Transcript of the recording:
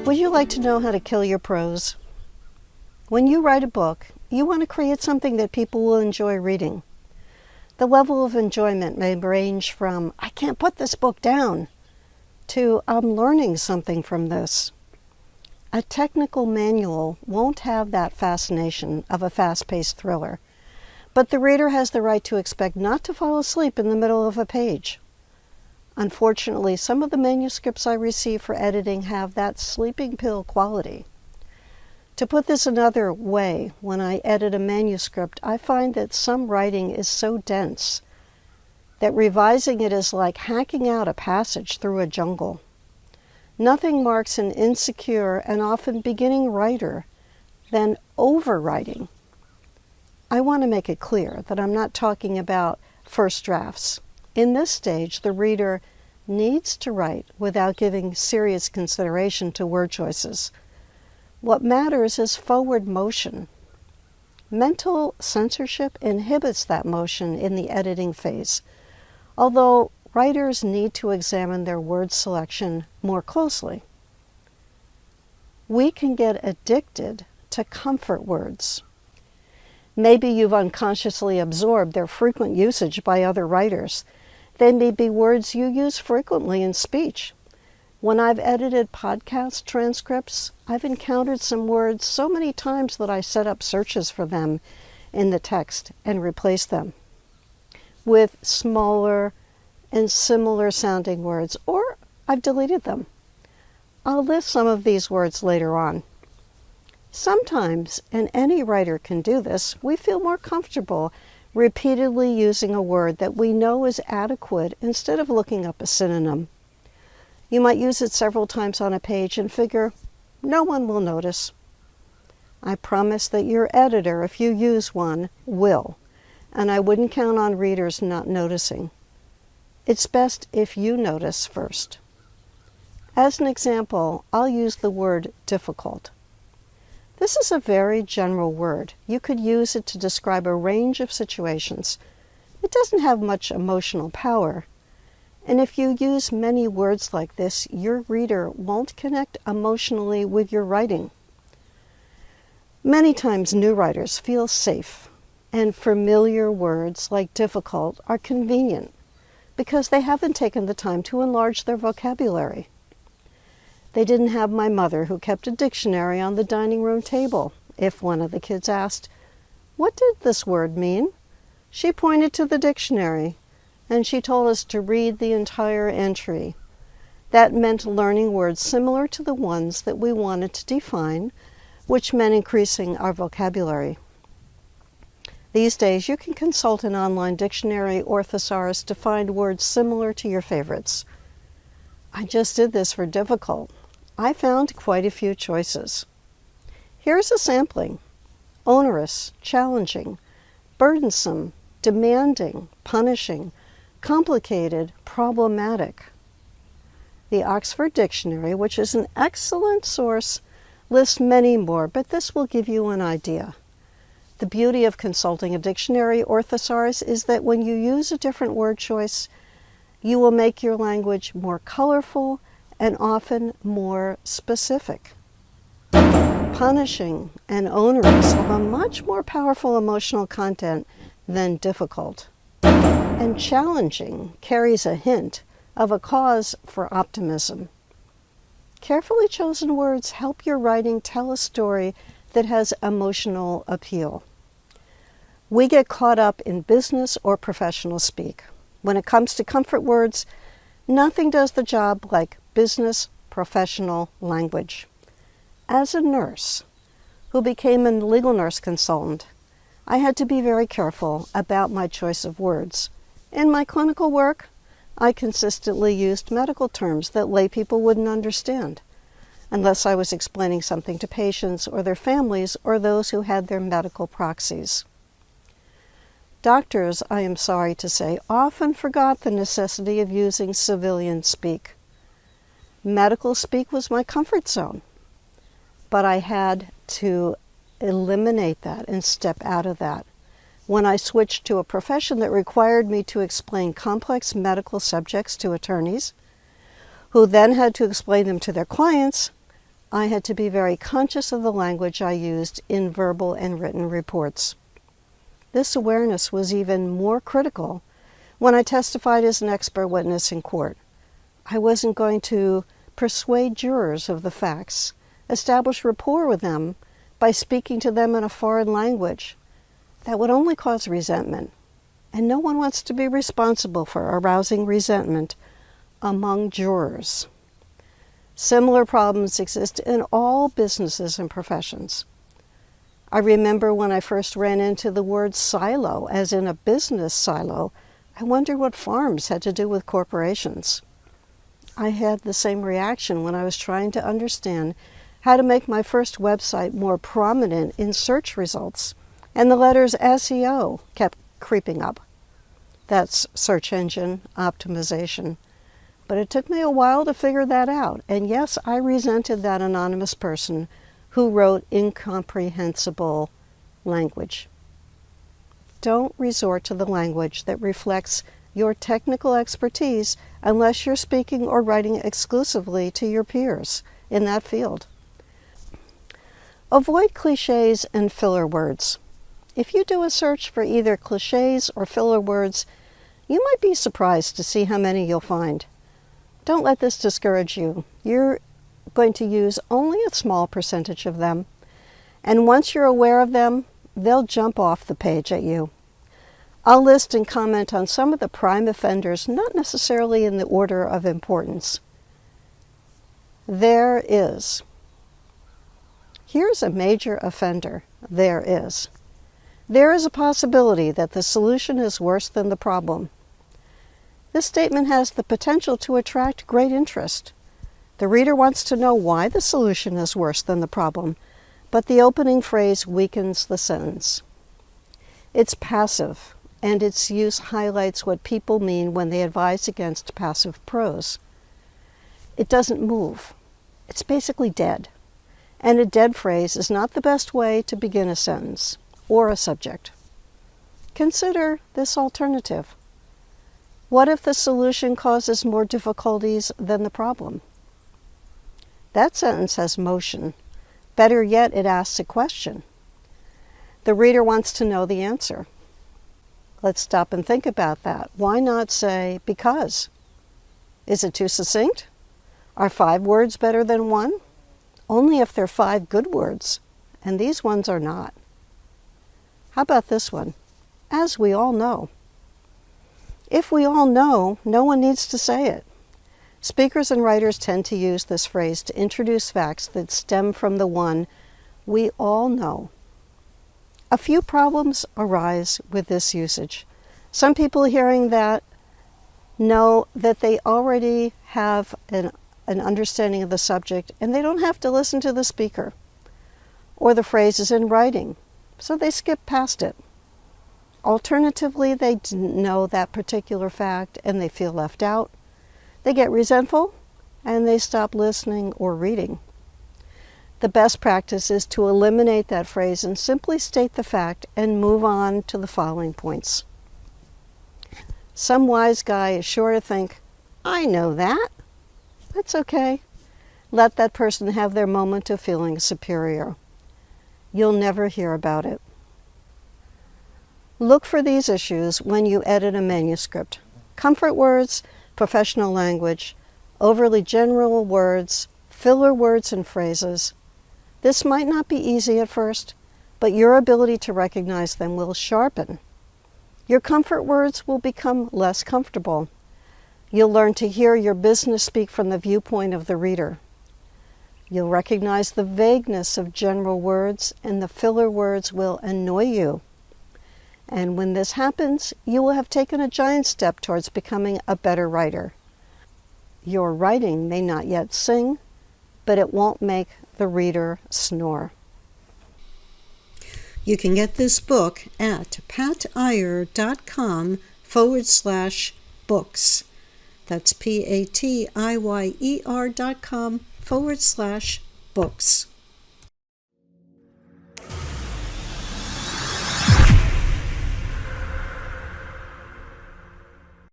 Would you like to know how to kill your prose? When you write a book, you want to create something that people will enjoy reading. The level of enjoyment may range from, I can't put this book down, to I'm learning something from this. A technical manual won't have that fascination of a fast-paced thriller, but the reader has the right to expect not to fall asleep in the middle of a page. Unfortunately, some of the manuscripts I receive for editing have that sleeping pill quality. To put this another way, when I edit a manuscript, I find that some writing is so dense that revising it is like hacking out a passage through a jungle. Nothing marks an insecure and often beginning writer than overwriting. I want to make it clear that I'm not talking about first drafts. In this stage, the reader needs to write without giving serious consideration to word choices. What matters is forward motion. Mental censorship inhibits that motion in the editing phase, although writers need to examine their word selection more closely. We can get addicted to comfort words. Maybe you've unconsciously absorbed their frequent usage by other writers. They may be words you use frequently in speech. When I've edited podcast transcripts, I've encountered some words so many times that I set up searches for them in the text and replace them with smaller and similar sounding words, or I've deleted them. I'll list some of these words later on. Sometimes, and any writer can do this, we feel more comfortable repeatedly using a word that we know is adequate instead of looking up a synonym. You might use it several times on a page and figure, no one will notice. I promise that your editor, if you use one, will, and I wouldn't count on readers not noticing. It's best if you notice first. As an example, I'll use the word difficult. This is a very general word. You could use it to describe a range of situations. It doesn't have much emotional power. And if you use many words like this, your reader won't connect emotionally with your writing. Many times new writers feel safe, and familiar words like difficult are convenient because they haven't taken the time to enlarge their vocabulary. They didn't have my mother, who kept a dictionary on the dining room table. If one of the kids asked, "What did this word mean?" she pointed to the dictionary, and she told us to read the entire entry. That meant learning words similar to the ones that we wanted to define, which meant increasing our vocabulary. These days, you can consult an online dictionary or thesaurus to find words similar to your favorites. I just did this for difficult. I found quite a few choices. Here's a sampling: onerous, challenging, burdensome, demanding, punishing, complicated, problematic. The Oxford Dictionary, which is an excellent source, lists many more, but this will give you an idea. The beauty of consulting a dictionary or thesaurus is that when you use a different word choice, you will make your language more colorful and often more specific. Punishing and onerous have a much more powerful emotional content than difficult. And challenging carries a hint of a cause for optimism. Carefully chosen words help your writing tell a story that has emotional appeal. We get caught up in business or professional speak. When it comes to comfort words, nothing does the job like business professional language. As a nurse who became a legal nurse consultant, I had to be very careful about my choice of words. In my clinical work, I consistently used medical terms that lay people wouldn't understand, unless I was explaining something to patients or their families or those who had their medical proxies. Doctors, I am sorry to say, often forgot the necessity of using civilian speak. Medical speak was my comfort zone, but I had to eliminate that and step out of that. When I switched to a profession that required me to explain complex medical subjects to attorneys, who then had to explain them to their clients, I had to be very conscious of the language I used in verbal and written reports. This awareness was even more critical when I testified as an expert witness in court. I wasn't going to persuade jurors of the facts, establish rapport with them by speaking to them in a foreign language. That would only cause resentment, and no one wants to be responsible for arousing resentment among jurors. Similar problems exist in all businesses and professions. I remember when I first ran into the word silo, as in a business silo, I wondered what farms had to do with corporations. I had the same reaction when I was trying to understand how to make my first website more prominent in search results, and the letters SEO kept creeping up. That's search engine optimization. But it took me a while to figure that out, and yes, I resented that anonymous person who wrote incomprehensible language. Don't resort to the language that reflects your technical expertise unless you're speaking or writing exclusively to your peers in that field. Avoid cliches and filler words. If you do a search for either cliches or filler words, you might be surprised to see how many you'll find. Don't let this discourage you. You're going to use only a small percentage of them, and once you're aware of them, they'll jump off the page at you. I'll list and comment on some of the prime offenders, not necessarily in the order of importance. There is. Here's a major offender. There is. There is a possibility that the solution is worse than the problem. This statement has the potential to attract great interest. The reader wants to know why the solution is worse than the problem, but the opening phrase weakens the sentence. It's passive, and its use highlights what people mean when they advise against passive prose. It doesn't move. It's basically dead. And a dead phrase is not the best way to begin a sentence or a subject. Consider this alternative. What if the solution causes more difficulties than the problem? That sentence has motion. Better yet, it asks a question. The reader wants to know the answer. Let's stop and think about that. Why not say, because? Is it too succinct? Are 5 words better than 1? Only if they're 5 good words, and these ones are not. How about this one? As we all know. If we all know, no one needs to say it. Speakers and writers tend to use this phrase to introduce facts that stem from the one we all know. A few problems arise with this usage. Some people hearing that know that they already have an understanding of the subject and they don't have to listen to the speaker. Or the phrase is in writing, so they skip past it. Alternatively, they didn't know that particular fact and they feel left out. They get resentful and they stop listening or reading. The best practice is to eliminate that phrase and simply state the fact and move on to the following points. Some wise guy is sure to think, I know that. That's okay. Let that person have their moment of feeling superior. You'll never hear about it. Look for these issues when you edit a manuscript. Comfort words, professional language, overly general words, filler words and phrases. This might not be easy at first, but your ability to recognize them will sharpen. Your comfort words will become less comfortable. You'll learn to hear your business speak from the viewpoint of the reader. You'll recognize the vagueness of general words, and the filler words will annoy you. And when this happens, you will have taken a giant step towards becoming a better writer. Your writing may not yet sing, but it won't make the reader snore. You can get this book at patiyer.com/books. That's PATIYER.com/books.